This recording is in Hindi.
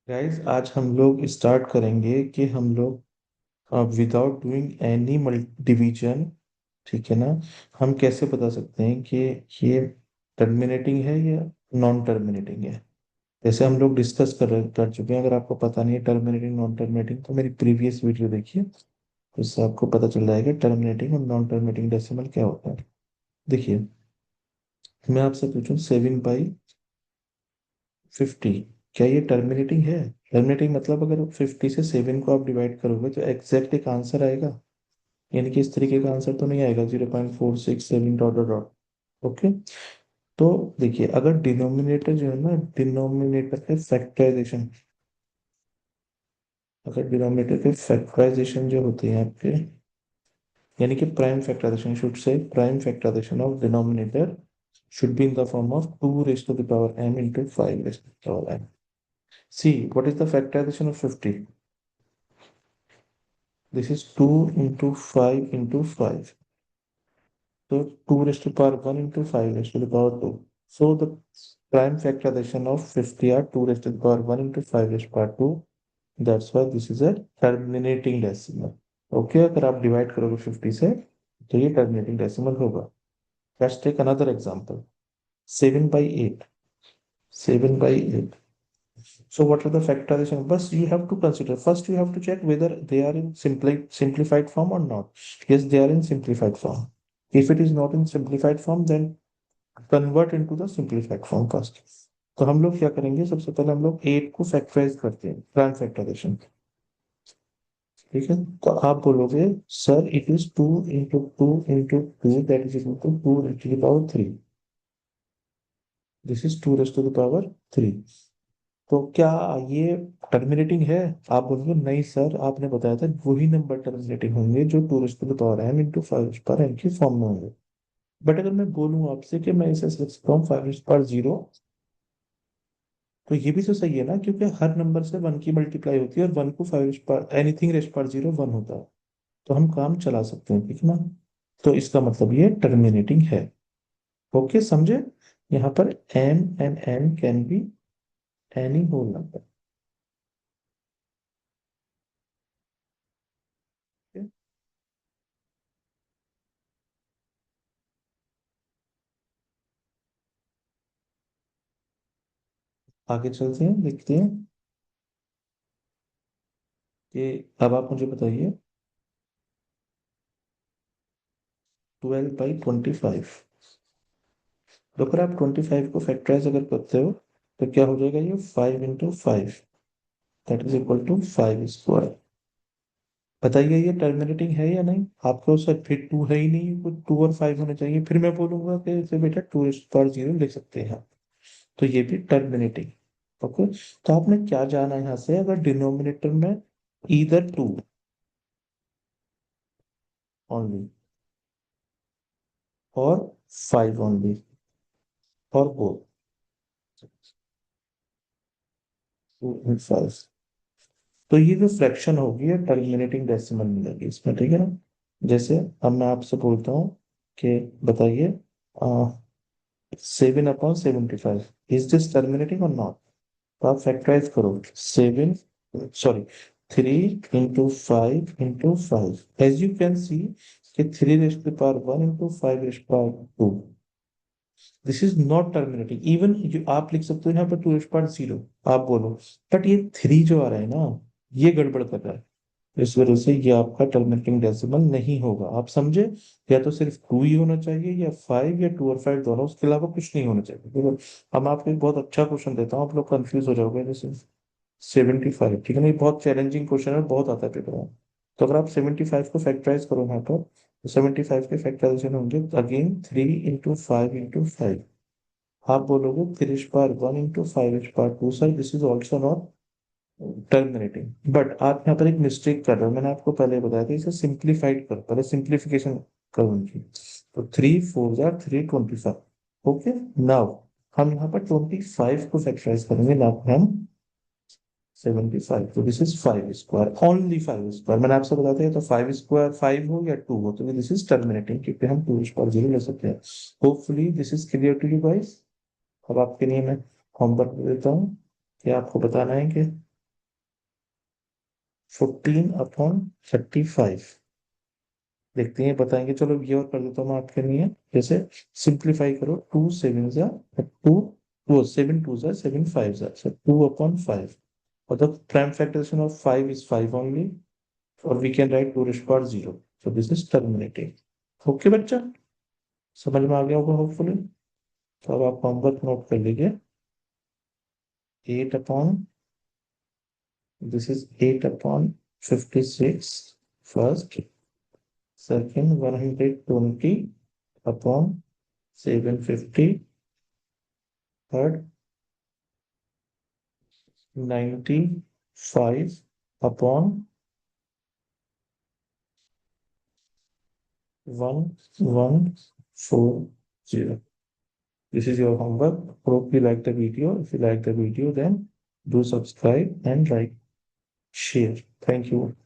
गाइस आज हम लोग स्टार्ट करेंगे कि हम लोग विदाउट डूइंग एनी डिवीजन। ठीक है ना। हम कैसे बता सकते हैं कि ये टर्मिनेटिंग है या नॉन टर्मिनेटिंग है। जैसे हम लोग डिस्कस कर चुके हैं। अगर आपको पता नहीं है टर्मिनेटिंग नॉन टर्मिनेटिंग तो मेरी प्रीवियस वीडियो देखिए। उससे आपको पता चल जाएगा टर्मिनेटिंग और नॉन टर्मिनेटिंग डेसिमल क्या होता है। देखिए, मैं आपसे पूछूं 7/50 क्या ये टर्मिनेटिंग है। टर्मिनेटिंग मतलब अगर 50 से 7 को आप डिवाइड करोगे तो एग्जैक्ट एक आंसर आएगा। यानी कि इस तरीके का आंसर तो नहीं आएगा 0.467 डॉट डॉट डॉट। ओके। तो देखिए, अगर डिनोमिनेटर जो है ना, डिनोमिनेटर के फैक्टराइजेशन, अगर डिनोमिनेटर के फैक्टराइजेशन जो होते हैं आपके, यानी कि prime factorization should say prime factorization of denominator should be in the form of 2 raised to the power m into 5 raised to the power m. See, what is the factorization of 50? This is 2 into 5 into 5. So 2 raised to the power 1 into 5 raised to the power 2. So the prime factorization of 50 are 2 raised to the power 1 into 5 raised to the power 2. That's why this is a terminating decimal. Okay, अगर आप डिवाइड करोगे 50 से तो ये टर्मिनेटिंग डेसिमल होगा। Let's take another example. 7/8. 7/8. So what are the factorization? But you have to consider, first you have to check whether they are in simplified form or not. Yes, they are in simplified form. If it is not in simplified form, then convert into the simplified form first. तो हम लोग क्या करेंगे, सबसे पहले हम लोग 8 को फैक्टराइज करते हैं, प्राइम फैक्टराइजेशन। ठीक है, तो आप बोलोगे sir it is 2 into 2 into 2 that is equal to 2 raised to the power 3। This is 2 raised to the power 3। तो क्या ये टर्मिनेटिंग है? आप बोलोगे नहीं सर, आपने बताया था वही नंबर टर्मिनेटिंग होंगे जो 2 raised to the power m into 5 पर m की फॉर्म में होंगे। बट अगर मैं बोलूं आपसे कि मैं इसे लिख सकता हूँ 5 raised to the power 0, तो ये भी तो सही है ना, क्योंकि हर नंबर से 1 की मल्टीप्लाई होती है और 1 को 5 एनीथिंग रेस्ट पर 0 1 होता है। तो हम काम चला सकते हैं, ठीक है ना। तो इसका मतलब ये टर्मिनेटिंग है। ओके, समझे। यहाँ पर m and n can be any whole number. आगे चलते हैं, देखते हैं कि अब आप मुझे बताइए 12/25। तो अगर आप 25 को फैक्टराइज अगर करते हो तो क्या हो जाएगा, ये 5 into 5 that is equal to 5 square. बताइए ये टर्मिनेटिंग है या नहीं। आपको सर फिर 2 है ही नहीं, कुछ 2 और 5 होने चाहिए, फिर मैं बोलूंगा कि इसे बेटा 2 पर 0 लिख सकते हैं। तो ये भी टर्मिनेटिंग। ओके। तो आपने क्या जाना यहाँ से, अगर डिनोमिनेटर में ईदर 2 ओनली और 5 ओनली और बोथ 2 and 5, तो ये जो फ्रैक्शन होगी ये टर्मिनेटिंग डेसिमल मिलेगी इसमें, ठीक है ना। जैसे अब मैं आपसे बोलता हूँ कि बताइए 7/75 इज दिस टर्मिनेटिंग और नॉट। तो आप फैक्टराइज करो 7, sorry 3 into 5 into 5, as you can see कि 3 raised to the power 1 into 5 raised to the power 2, this is not terminating. Even आप लिख सकते हो यहाँ पर 2 0 आप बोलो, बट ये 3 जो आ रहा है ना, ये गड़बड़ कर रहा है। इस वजह से ये आपका टर्मिनेटिंग डेसिमल नहीं होगा, आप समझे। या तो सिर्फ 2 ही होना चाहिए या 5, या 2 और 5 दोनों, उसके अलावा कुछ नहीं होना चाहिए। देखो, हम आपको एक बहुत अच्छा क्वेश्चन देता हूँ, आप लोग कंफ्यूज हो जाओगे। जैसे 75, ठीक है ना, ये बहुत चैलेंजिंग क्वेश्चन है, बहुत आता है पेपर में। तो अगर आप 75 को फैक्टराइज करो यहाँ पर, तो 75 के फैक्टराइजेशन होंगे अगेन 3 into 5 into 5। आप बोलोगे 3 पर 1 into 5 पर 2, sir this is also not terminating. But आप यहाँ पर एक मिस्टेक कर रहे हो, मैंने आपको पहले बताया था, इसे सिंप्लीफाइड करो, पहले सिंप्लीफिकेशन करो उनकी। तो 3 4 जा 3 25। ओके। नाउ हम यहाँ पर 25 को फैक्टराइज करेंगे, ना कि हम 75। तो this is 5 square, only 5 square. मैंने आपसे बताया था, तो 5 स्क्वायर 5 हो या 2 हो, तो दिस इज टर्मिनेटिंग, क्योंकि हम 2 पर 0 ले सकते हैं। Hopefully this is clear to you guys. अब आपके लिए मैं होमवर्क दे देता हूँ कि आपको बताना है कि 14/35। देखते हैं बताएंगे। चलो ये और कर देता हूँ मैं आपके लिए। जैसे सिंप्लीफाई करो, 2 7 जा 2, वो 7 2 जा 7 5 जा, so 2/5। और the prime factorization of 5 is 5 only, or we can write 2 raised to power 0, so this is terminating। Okay बच्चा, समझ में आ गया होगा होपफुली। तो अब आप होमवर्क नोट कर लीजिए। 8 upon, this is 8/56 first, second 120 upon 750, third 95 upon 1140। This is your homework. Hope you like the video. If you like the video, then do subscribe and like, share. Thank you.